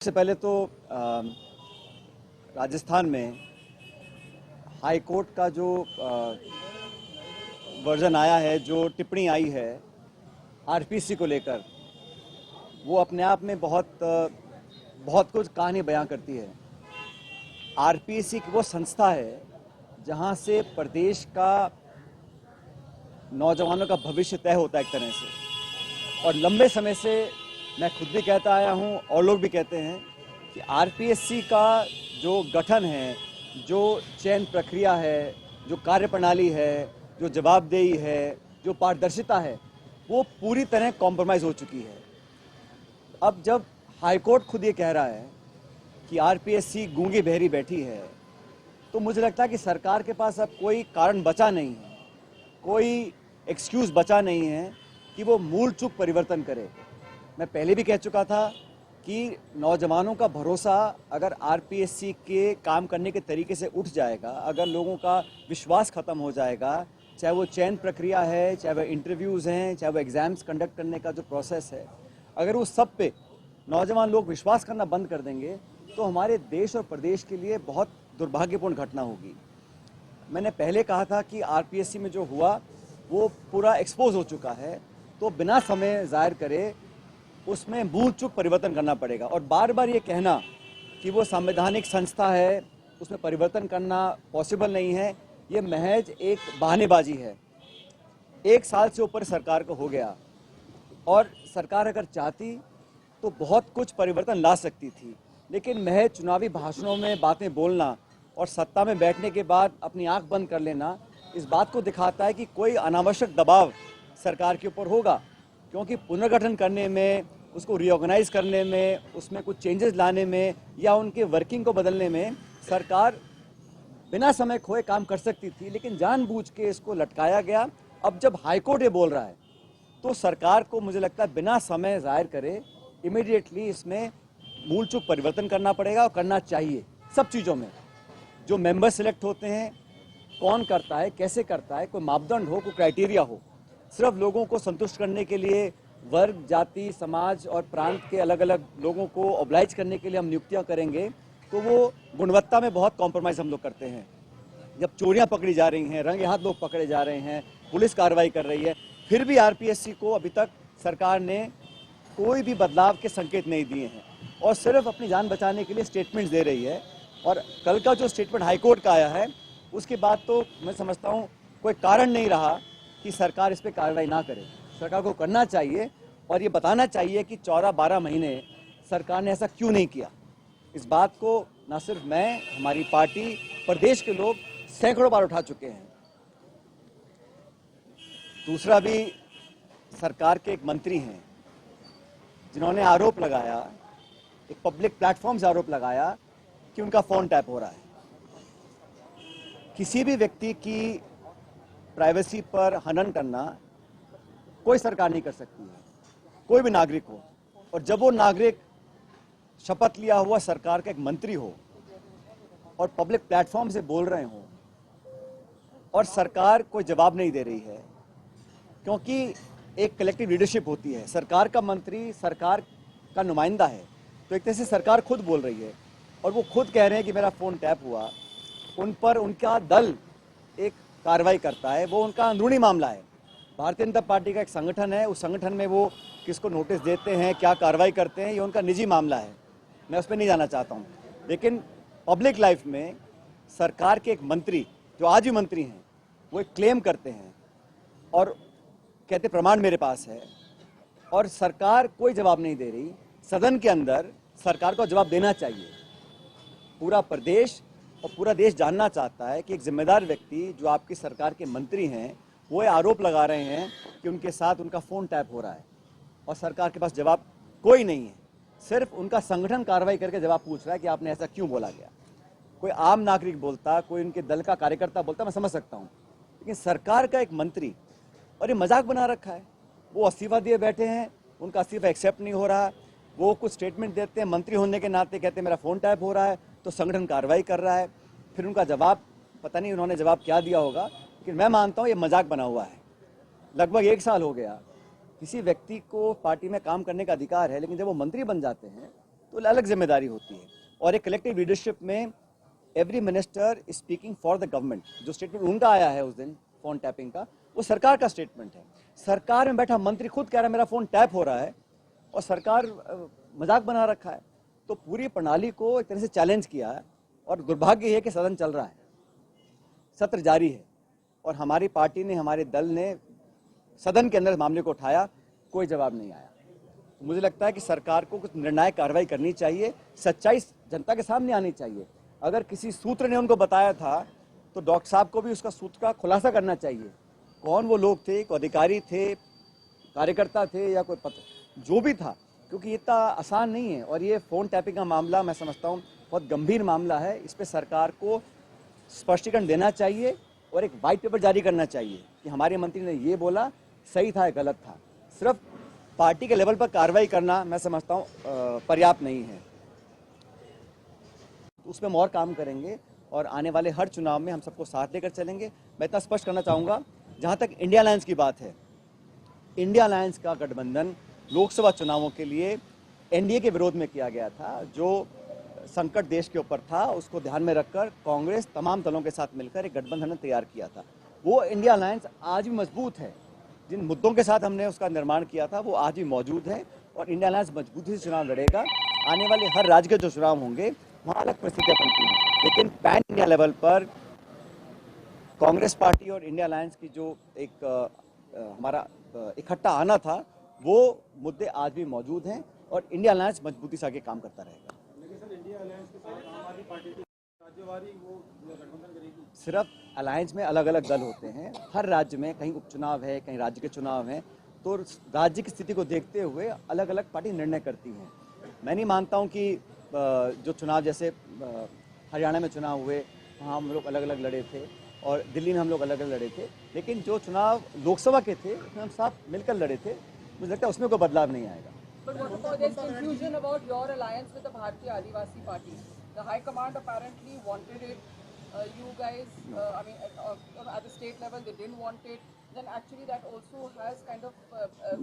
सबसे पहले तो राजस्थान में हाई कोर्ट का जो वर्जन आया है, जो टिप्पणी आई है आरपीएससी को लेकर, वो अपने आप में बहुत कुछ कहानी बयां करती है। आरपीएससी की वो संस्था है जहां से प्रदेश का नौजवानों का भविष्य तय होता है एक तरह से। और लंबे समय से मैं खुद भी कहता आया हूं और लोग भी कहते हैं कि आरपीएससी का जो गठन है, जो चयन प्रक्रिया है, जो कार्यप्रणाली है, जो जवाबदेही है, जो पारदर्शिता है, वो पूरी तरह कॉम्प्रोमाइज़ हो चुकी है। अब जब हाईकोर्ट खुद ये कह रहा है कि आरपीएससी गूंगी बहरी बैठी है, तो मुझे लगता है कि सरकार के पास अब कोई कारण बचा नहीं है, कोई एक्सक्यूज़ बचा नहीं है कि वो मूल चूक परिवर्तन करे। मैं पहले भी कह चुका था कि नौजवानों का भरोसा अगर आरपीएससी के काम करने के तरीके से उठ जाएगा, अगर लोगों का विश्वास खत्म हो जाएगा, चाहे वो चयन प्रक्रिया है, चाहे वो इंटरव्यूज़ हैं, चाहे वो एग्ज़ाम्स कंडक्ट करने का जो प्रोसेस है, अगर उस सब पे नौजवान लोग विश्वास करना बंद कर देंगे तो हमारे देश और प्रदेश के लिए बहुत दुर्भाग्यपूर्ण घटना होगी। मैंने पहले कहा था कि आरपीएससी में जो हुआ वो पूरा एक्सपोज हो चुका है, तो बिना समय ज़ाहिर करे उसमें मूल चूक परिवर्तन करना पड़ेगा। और बार बार ये कहना कि वो संवैधानिक संस्था है, उसमें परिवर्तन करना पॉसिबल नहीं है, ये महज एक बहानेबाजी है। 1 साल से ऊपर सरकार को हो गया और सरकार अगर चाहती तो बहुत कुछ परिवर्तन ला सकती थी, लेकिन महज चुनावी भाषणों में बातें बोलना और सत्ता में बैठने के बाद अपनी आंख बंद कर लेना इस बात को दिखाता है कि कोई अनावश्यक दबाव सरकार के ऊपर होगा। क्योंकि पुनर्गठन करने में, उसको रीऑर्गेनाइज करने में, उसमें कुछ चेंजेस लाने में या उनके वर्किंग को बदलने में सरकार बिना समय खोए काम कर सकती थी, लेकिन जानबूझ के इसको लटकाया गया। अब जब हाईकोर्ट ये बोल रहा है तो सरकार को मुझे लगता है बिना समय ज़ाहिर करे इमीडिएटली इसमें मूल चूक परिवर्तन करना पड़ेगा और करना चाहिए। सब चीज़ों में जो मेंबर सिलेक्ट होते हैं, कौन करता है, कैसे करता है, कोई मापदंड हो, कोई क्राइटेरिया हो। सिर्फ लोगों को संतुष्ट करने के लिए वर्ग, जाति, समाज और प्रांत के अलग अलग लोगों को ऑब्लाइज करने के लिए हम नियुक्तियां करेंगे तो वो गुणवत्ता में बहुत कॉम्प्रोमाइज़ हम लोग करते हैं। जब चोरियां पकड़ी जा रही हैं, रंगे हाथ लोग पकड़े जा रहे हैं, पुलिस कार्रवाई कर रही है, फिर भी आरपीएससी को अभी तक सरकार ने कोई भी बदलाव के संकेत नहीं दिए हैं और सिर्फ अपनी जान बचाने के लिए स्टेटमेंट्स दे रही है। और कल का जो स्टेटमेंट हाईकोर्ट का आया है उसके बाद तो मैं समझता हूँ कोई कारण नहीं रहा कि सरकार इस पर कार्रवाई ना करे। सरकार को करना चाहिए और ये बताना चाहिए कि 14-12 महीने सरकार ने ऐसा क्यों नहीं किया। इस बात को ना सिर्फ मैं, हमारी पार्टी, प्रदेश के लोग सैकड़ों बार उठा चुके हैं। दूसरा भी, सरकार के एक मंत्री हैं जिन्होंने आरोप लगाया, एक पब्लिक प्लेटफॉर्म से आरोप लगाया कि उनका फ़ोन टैप हो रहा है। किसी भी व्यक्ति की प्राइवेसी पर हनन करना कोई सरकार नहीं कर सकती है, कोई भी नागरिक हो। और जब वो नागरिक शपथ लिया हुआ सरकार का एक मंत्री हो और पब्लिक प्लेटफॉर्म से बोल रहे हो और सरकार कोई जवाब नहीं दे रही है, क्योंकि एक कलेक्टिव लीडरशिप होती है, सरकार का मंत्री सरकार का नुमाइंदा है, तो एक तरह से सरकार खुद बोल रही है और वो खुद कह रहे हैं कि मेरा फ़ोन टैप हुआ। उन पर उनका दल एक कार्रवाई करता है, वो उनका अंदरूनी मामला है। भारतीय जनता पार्टी का एक संगठन है, उस संगठन में वो किसको नोटिस देते हैं, क्या कार्रवाई करते हैं, ये उनका निजी मामला है, मैं उस पर नहीं जाना चाहता हूँ। लेकिन पब्लिक लाइफ में सरकार के एक मंत्री, जो आज भी मंत्री हैं, वो एक क्लेम करते हैं और कहते प्रमाण मेरे पास है, और सरकार कोई जवाब नहीं दे रही। सदन के अंदर सरकार को जवाब देना चाहिए। पूरा प्रदेश और पूरा देश जानना चाहता है कि एक जिम्मेदार व्यक्ति जो आपकी सरकार के मंत्री हैं, वो आरोप लगा रहे हैं कि उनके साथ उनका फ़ोन टैप हो रहा है और सरकार के पास जवाब कोई नहीं है। सिर्फ उनका संगठन कार्रवाई करके जवाब पूछ रहा है कि आपने ऐसा क्यों बोला गया। कोई आम नागरिक बोलता, कोई उनके दल का कार्यकर्ता बोलता, मैं समझ सकता हूँ, लेकिन सरकार का एक मंत्री, और ये मजाक बना रखा है। वो इस्तीफा दिए बैठे हैं, उनका इस्तीफा एक्सेप्ट नहीं हो रहा, वो कुछ स्टेटमेंट देते हैं, मंत्री होने के नाते कहते हैं मेरा फ़ोन टैप हो रहा है, तो संगठन कार्रवाई कर रहा है। फिर उनका जवाब, पता नहीं उन्होंने जवाब क्या दिया होगा, लेकिन मैं मानता हूँ ये मजाक बना हुआ है। लगभग 1 साल हो गया। किसी व्यक्ति को पार्टी में काम करने का अधिकार है, लेकिन जब वो मंत्री बन जाते हैं तो अलग जिम्मेदारी होती है। और एक कलेक्टिव लीडरशिप में every minister speaking for the government. जो स्टेटमेंट उनका आया है उस दिन फ़ोन टैपिंग का, वो सरकार का स्टेटमेंट है। सरकार में बैठा मंत्री खुद कह रहा है मेरा फ़ोन टैप हो रहा है, और सरकार मजाक बना रखा है। तो पूरी प्रणाली को एक तरह से चैलेंज किया है, और दुर्भाग्य है कि सदन चल रहा है, सत्र जारी है, और हमारी पार्टी ने, हमारे दल ने सदन के अंदर मामले को उठाया, कोई जवाब नहीं आया। मुझे लगता है कि सरकार को कुछ निर्णायक कार्रवाई करनी चाहिए, सच्चाई जनता के सामने आनी चाहिए। अगर किसी सूत्र ने उनको बताया था तो डॉक्टर साहब को भी उसका सूत्र का खुलासा करना चाहिए। कौन वो लोग थे, कोई अधिकारी थे, कार्यकर्ता थे, या कोई पत्र जो भी था, क्योंकि इतना आसान नहीं है। और ये फ़ोन टैपिंग का मामला मैं समझता हूँ बहुत गंभीर मामला है। इस पर सरकार को स्पष्टीकरण देना चाहिए और एक वाइट पेपर जारी करना चाहिए कि हमारे मंत्री ने ये बोला, सही था या गलत था। सिर्फ पार्टी के लेवल पर कार्रवाई करना मैं समझता हूँ पर्याप्त नहीं है। उसमें हम और काम करेंगे, और आने वाले हर चुनाव में हम सबको साथ लेकर चलेंगे। मैं इतना स्पष्ट करना चाहूँगा, जहाँ तक इंडिया अलायंस की बात है, इंडिया अलायंस का गठबंधन लोकसभा चुनावों के लिए एनडीए के विरोध में किया गया था। जो संकट देश के ऊपर था, उसको ध्यान में रखकर कांग्रेस तमाम दलों के साथ मिलकर एक गठबंधन तैयार किया था। वो इंडिया अलायंस आज भी मजबूत है। जिन मुद्दों के साथ हमने उसका निर्माण किया था वो आज भी मौजूद है, और इंडिया अलायंस मजबूती से चुनाव लड़ेगा। आने वाले हर राज्य के जो चुनाव होंगे वहाँ अलग परिस्थितियाँ बनती हैं, लेकिन पैन इंडिया लेवल पर कांग्रेस पार्टी और इंडिया अलायंस की जो एक हमारा इकट्ठा आना था, वो मुद्दे आज भी मौजूद हैं, और इंडिया अलायंस मजबूती से आगे काम करता रहेगा। सिर्फ अलायंस में अलग अलग दल होते हैं, हर राज्य में कहीं उपचुनाव है, कहीं राज्य के चुनाव हैं, तो राज्य की स्थिति को देखते हुए अलग अलग पार्टी निर्णय करती हैं। मैं नहीं मानता हूं कि जो चुनाव जैसे हरियाणा में चुनाव हुए वहाँ हम लोग अलग अलग लड़े थे, और दिल्ली में हम लोग अलग अलग लड़े थे, लेकिन जो चुनाव लोकसभा के थे उसमें हम साथ मिलकर लड़े थे। मुझे लगता है उसमें कोई बदलाव नहीं आएगा। But what about this confusion about your alliance with the Bharatiya Adivasi Party? The High Command apparently wanted it. You guys, at the state level, they didn't want it. Then actually that also has kind of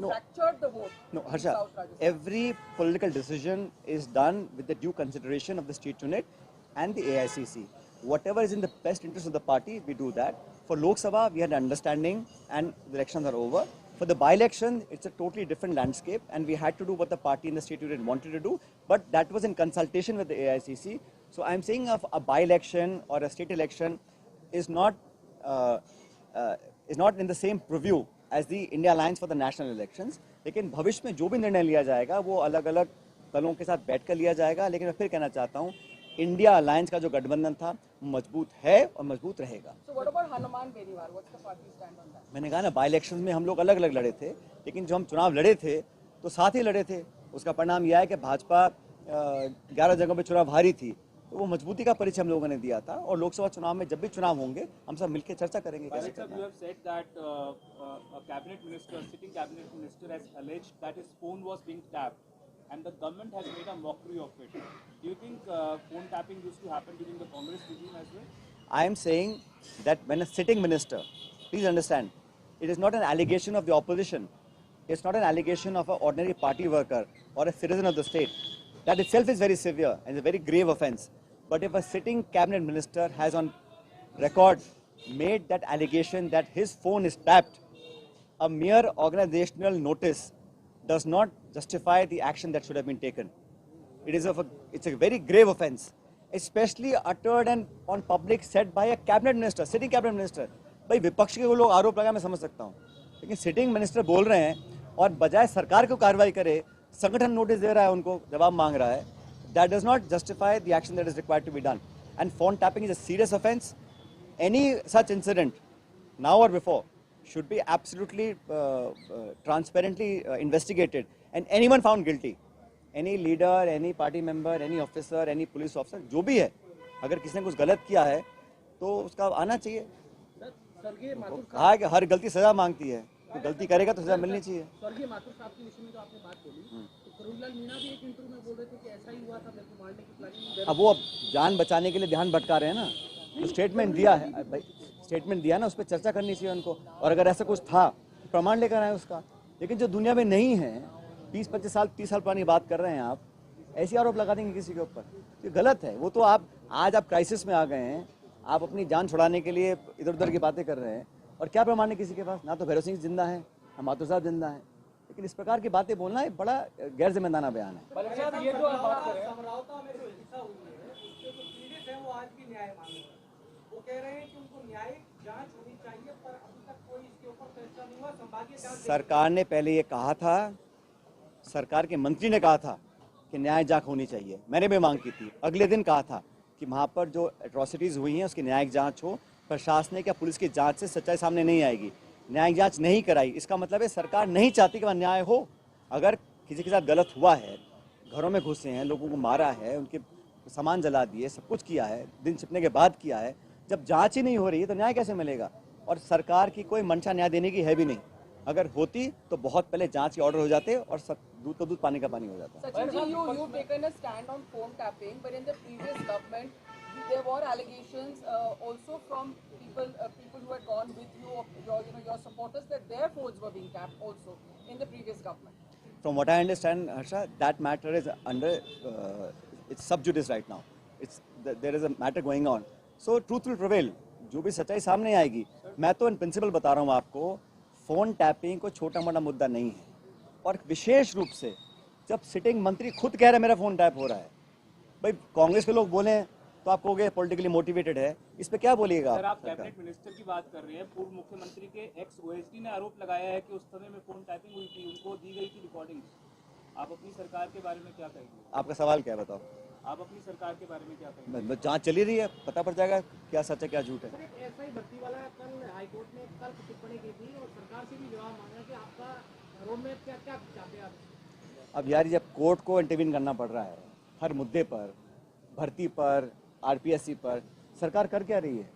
fractured the vote. No, in Harsha, South Rajasthan. every political decision is done with the due consideration of the state unit and the AICC. Whatever is in the best interest of the party, we do that. For Lok Sabha, we had an understanding and the elections are over. For the by-election, it's a totally different landscape, and we had to do what the party and the state unit wanted to do, but that was in consultation with the AICC. So I'm saying a by-election or a state election is not in the same purview as the India Alliance for the national elections. लेकिन भविष्य में जो भी निर्णय लिया जाएगा वो अलग अलग दलों के साथ बैठकर लिया जाएगा। लेकिन मैं फिर कहना चाहता हूँ, इंडिया अलायंस का जो गठबंधन था मजबूत है और मजबूत रहेगा। So what about Hanuman Beniwal? What's the party stand on that? मैंने कहा ना, बाई इलेक्शन में हम लोग अलग अलग लड़े थे, लेकिन जो हम चुनाव लड़े थे तो साथ ही लड़े थे। उसका परिणाम यह है कि भाजपा 11 जगहों पे चुनाव हारी थी, तो वो मजबूती का परिचय हम लोगों ने दिया था। और लोकसभा चुनाव में जब भी चुनाव होंगे हम सब मिलकर चर्चा करेंगे कैसे करना है। And the government has made a mockery of it. Do you think phone tapping used to happen during the Congress regime as well? I am saying that when a sitting minister, please understand, it is not an allegation of the opposition. It's not an allegation of an ordinary party worker or a citizen of the state. That itself is very severe and a very grave offence. But if a sitting cabinet minister has on record made that allegation that his phone is tapped, a mere organizational notice does not justify the action that should have been taken. It's a very grave offence, especially uttered and on public said by a cabinet minister, sitting cabinet minister. भाई विपक्ष के वो लोग आरोप लगा, मैं समझ सकता हूँ, लेकिन सिटिंग मिनिस्टर बोल रहे हैं और बजाय सरकार को कार्रवाई करे संगठन नोटिस दे रहा है, उनको जवाब मांग रहा है. That does not justify the action that is required to be done. And phone tapping is a serious offence. Any such incident, now or before, should be absolutely transparently investigated, and anyone found guilty, any leader, any party member, any officer, any police officer, जो भी है, अगर किसी ने कुछ गलत किया है तो उसका आना चाहिए. कहा है कि हर गलती सजा मांगती है, तो गलती करेगा तो सजा मिलनी चाहिए. स्वर्गीय माथुर साहब के विषय में जो आपने बात बोली, तो करुणलाल मीणा भी एक इंटरव्यू में बोल रहे थे कि ऐसा ही हुआ था, मेरे को मारने की प्लानिंग. अब वो जान बचाने के लिए ध्यान भटका रहे हैं ना, तो स्टेटमेंट दिया है भाई, स्टेटमेंट दिया ना, उस पर चर्चा करनी चाहिए उनको. और अगर ऐसा कुछ था प्रमाण लेकर आए उसका. लेकिन जो दुनिया में नहीं है, 20-25 साल 30 साल पुरानी बात कर रहे हैं आप, ऐसी आरोप लगा देंगे किसी के ऊपर, ये गलत है। वो तो आप आज आप क्राइसिस में आ गए हैं, आप अपनी जान छुड़ाने के लिए इधर उधर की बातें कर रहे हैं, और क्या प्रमाण है किसी के पास? ना तो भैरव सिंह जिंदा है, ना माथुर साहब जिंदा है। लेकिन इस प्रकार की बातें बोलना एक बड़ा गैर जिम्मेदाराना बयान है। ये तो आप बात कर रहे हैं, समरावता में जो हिंसा हुई है उसके जो पीड़ित हैं वो आज भी न्याय मांग रहे हैं। वो कह रहे हैं कि उनको न्यायिक जांच होनी चाहिए, पर अभी तक कोई इसके ऊपर फैसला नहीं हुआ। संभागीय जांच सरकार ने पहले ये कहा था, सरकार के मंत्री ने कहा था कि न्याय जांच होनी चाहिए, मैंने भी मांग की थी। अगले दिन कहा था कि वहाँ पर जो एट्रॉसिटीज़ हुई हैं उसकी न्यायिक जांच हो, प्रशासनिक या पुलिस की जांच से सच्चाई सामने नहीं आएगी। न्यायिक जांच नहीं कराई, इसका मतलब है सरकार नहीं चाहती कि वहाँ न्याय हो। अगर किसी के साथ गलत हुआ है, घरों में घुसे हैं, लोगों को मारा है, उनके सामान जला दिए, सब कुछ किया है, दिन छिपने के बाद किया है, जब जांच ही नहीं हो रही है तो न्याय कैसे मिलेगा? और सरकार की कोई मंशा न्याय देने की है भी नहीं। अगर होती तो बहुत पहले जांच के ऑर्डर हो जाते और सब दूध तो दूध पानी का पानी हो जाता। Sachin ji, you've taken a stand on phone tapping, but in the previous government, there were allegations also from people who had gone with you, of your supporters, that their phones were being tapped also in the previous government. From what I understand, Harsha, that matter is under it's sub judice right now. There is a matter going on. So truth will prevail. जो भी सच्चाई सामने आएगी। मैं तो in principle बता रहा हूँ आपको, फोन टैपिंग कोई छोटा मोटा मुद्दा नहीं है। और विशेष रूप से जब सिटिंग मंत्री खुद कह रहे हैं मेरा फोन टैप हो रहा है, भाई कांग्रेस के लोग बोले तो आप कहोगे पॉलिटिकली मोटिवेटेड है, इस पे क्या बोलिएगा? सर आप कैबिनेट मिनिस्टर की बात कर रहे हैं, पूर्व मुख्यमंत्री के एक्स ओएसडी ने आरोप लगाया है कि उस समय में फोन टैपिंग हुई थी, उनको दी गई थी रिकॉर्डिंग। आप अपनी सरकार के बारे में क्या कहेंगे? आपका सवाल क्या है बताओ? आप अपनी सरकार के बारे में क्या कहेंगे? जांच चली रही है, पता पड़ जाएगा क्या सच है क्या झूठ है। सर, एक एसआई भर्ती वाला कल हाईकोर्ट ने कल टिप्पणी की थी और सरकार से भी जवाब मांगा कि आपका रोड मैप क्या क्या चाहते हैं आप? अब यार जब कोर्ट को इंटरवीन करना पड़ रहा है हर मुद्दे पर, भर्ती पर, आरपीएससी पर, सरकार कर क्या रही है?